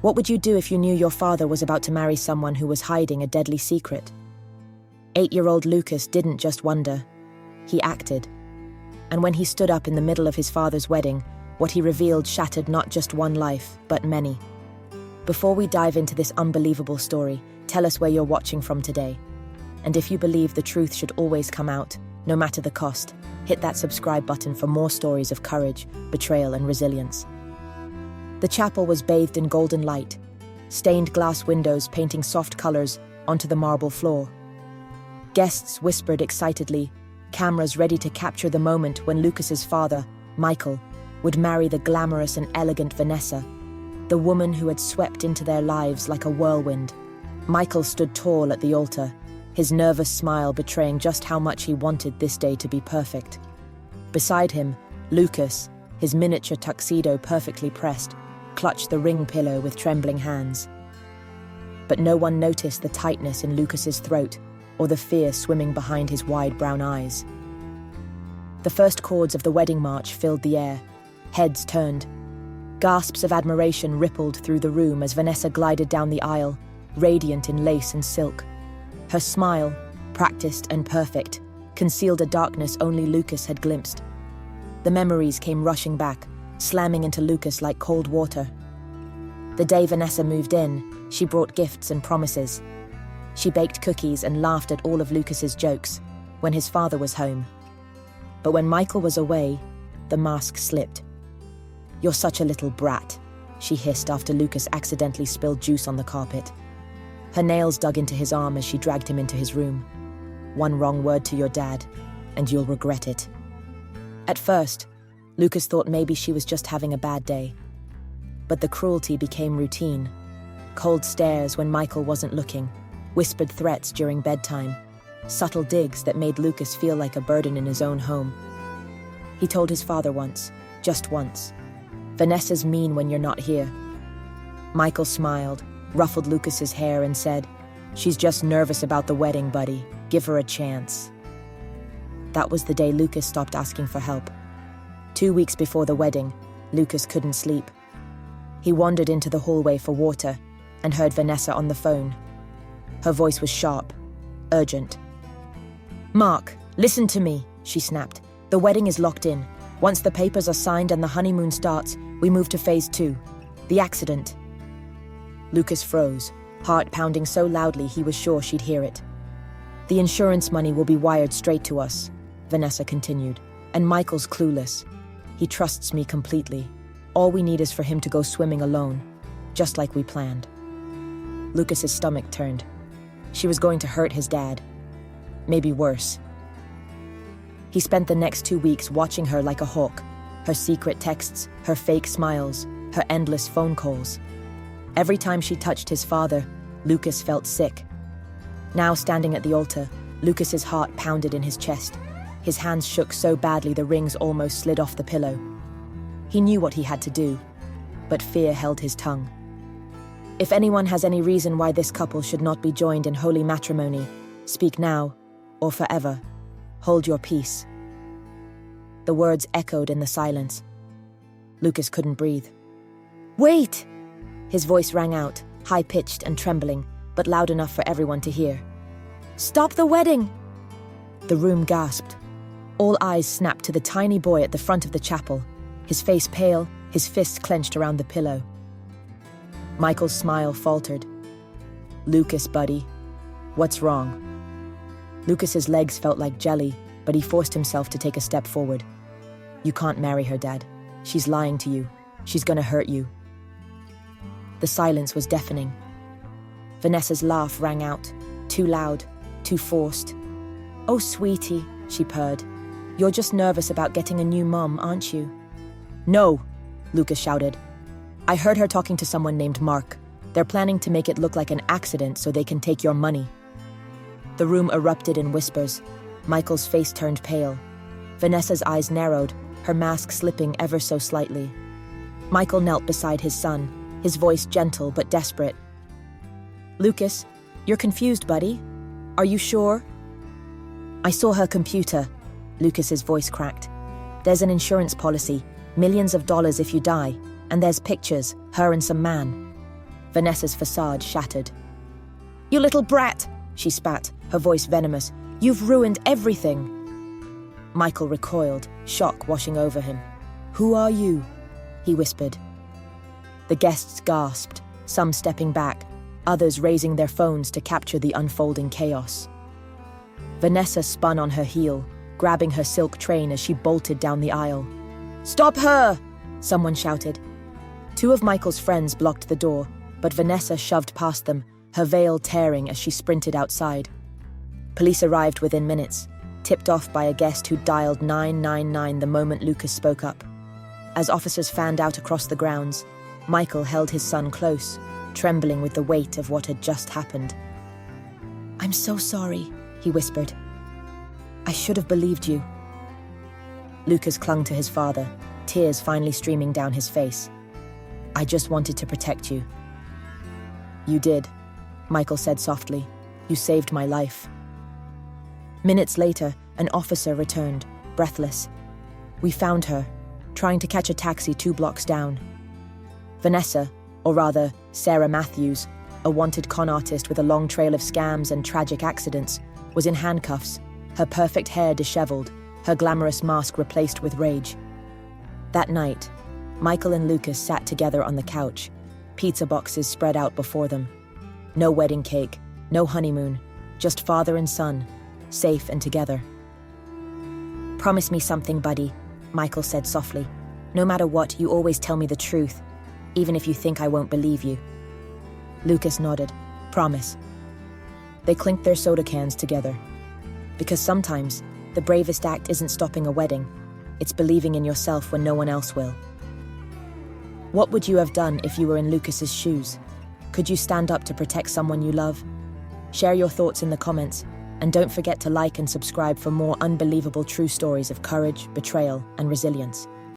What would you do if you knew your father was about to marry someone who was hiding a deadly secret? 8-year-old Lucas didn't just wonder. He acted. And when he stood up in the middle of his father's wedding, what he revealed shattered not just one life, but many. Before we dive into this unbelievable story, tell us where you're watching from today. And if you believe the truth should always come out, no matter the cost, hit that subscribe button for more stories of courage, betrayal, and resilience. The chapel was bathed in golden light, stained glass windows painting soft colors onto the marble floor. Guests whispered excitedly, cameras ready to capture the moment when Lucas's father, Michael, would marry the glamorous and elegant Vanessa, the woman who had swept into their lives like a whirlwind. Michael stood tall at the altar, his nervous smile betraying just how much he wanted this day to be perfect. Beside him, Lucas, his miniature tuxedo perfectly pressed, clutched the ring pillow with trembling hands. But no one noticed the tightness in Lucas's throat or the fear swimming behind his wide brown eyes. The first chords of the wedding march filled the air. Heads turned. Gasps of admiration rippled through the room as Vanessa glided down the aisle, radiant in lace and silk. Her smile, practiced and perfect, concealed a darkness only Lucas had glimpsed. The memories came rushing back, slamming into Lucas like cold water. The day Vanessa moved in, she brought gifts and promises. She baked cookies and laughed at all of Lucas's jokes when his father was home. But when Michael was away, the mask slipped. "You're such a little brat," she hissed after Lucas accidentally spilled juice on the carpet. Her nails dug into his arm as she dragged him into his room. "One wrong word to your dad, and you'll regret it." At first, Lucas thought maybe she was just having a bad day. But the cruelty became routine. Cold stares when Michael wasn't looking, whispered threats during bedtime, subtle digs that made Lucas feel like a burden in his own home. He told his father once, just once, "Vanessa's mean when you're not here." Michael smiled, ruffled Lucas's hair and said, "She's just nervous about the wedding, buddy. Give her a chance." That was the day Lucas stopped asking for help. 2 weeks before the wedding, Lucas couldn't sleep. He wandered into the hallway for water and heard Vanessa on the phone. Her voice was sharp, urgent. "Mark, listen to me," she snapped. "The wedding is locked in. Once the papers are signed and the honeymoon starts, we move to phase 2. The accident." Lucas froze, heart pounding so loudly he was sure she'd hear it. "The insurance money will be wired straight to us," Vanessa continued. "And Michael's clueless. He trusts me completely. All we need is for him to go swimming alone, just like we planned." Lucas's stomach turned. She was going to hurt his dad. Maybe worse. He spent the next 2 weeks watching her like a hawk, her secret texts, her fake smiles, her endless phone calls. Every time she touched his father, Lucas felt sick. Now standing at the altar, Lucas's heart pounded in his chest. His hands shook so badly the rings almost slid off the pillow. He knew what he had to do, but fear held his tongue. "If anyone has any reason why this couple should not be joined in holy matrimony, speak now, or forever. Hold your peace." The words echoed in the silence. Lucas couldn't breathe. "Wait!" His voice rang out, high-pitched and trembling, but loud enough for everyone to hear. "Stop the wedding!" The room gasped. All eyes snapped to the tiny boy at the front of the chapel, his face pale, his fists clenched around the pillow. Michael's smile faltered. "Lucas, buddy, what's wrong?" Lucas's legs felt like jelly, but he forced himself to take a step forward. "You can't marry her, Dad. She's lying to you. She's gonna hurt you." The silence was deafening. Vanessa's laugh rang out, too loud, too forced. "Oh, sweetie," she purred. "You're just nervous about getting a new mom, aren't you?" "No," Lucas shouted. "I heard her talking to someone named Mark. They're planning to make it look like an accident so they can take your money." The room erupted in whispers. Michael's face turned pale. Vanessa's eyes narrowed, her mask slipping ever so slightly. Michael knelt beside his son, his voice gentle but desperate. "Lucas, you're confused, buddy. Are you sure?" "I saw her computer," Lucas's voice cracked. "There's an insurance policy, millions of dollars if you die, and there's pictures, her and some man." Vanessa's facade shattered. "You little brat!" she spat, her voice venomous. "You've ruined everything!" Michael recoiled, shock washing over him. "Who are you?" he whispered. The guests gasped, some stepping back, others raising their phones to capture the unfolding chaos. Vanessa spun on her heel, grabbing her silk train as she bolted down the aisle. "Stop her!" someone shouted. Two of Michael's friends blocked the door, but Vanessa shoved past them, her veil tearing as she sprinted outside. Police arrived within minutes, tipped off by a guest who dialed 999 the moment Lucas spoke up. As officers fanned out across the grounds, Michael held his son close, trembling with the weight of what had just happened. "I'm so sorry," he whispered. "I should have believed you." Lucas clung to his father, tears finally streaming down his face. "I just wanted to protect you." "You did," Michael said softly. "You saved my life." Minutes later, an officer returned, breathless. "We found her, trying to catch a taxi 2 blocks down." Vanessa, or rather Sarah Matthews, a wanted con artist with a long trail of scams and tragic accidents, was in handcuffs, her perfect hair disheveled, her glamorous mask replaced with rage. That night, Michael and Lucas sat together on the couch, pizza boxes spread out before them. No wedding cake, no honeymoon, just father and son, safe and together. "Promise me something, buddy," Michael said softly. "No matter what, you always tell me the truth, even if you think I won't believe you." Lucas nodded. "Promise." They clinked their soda cans together. Because sometimes, the bravest act isn't stopping a wedding, it's believing in yourself when no one else will. What would you have done if you were in Lucas's shoes? Could you stand up to protect someone you love? Share your thoughts in the comments, and don't forget to like and subscribe for more unbelievable true stories of courage, betrayal, and resilience.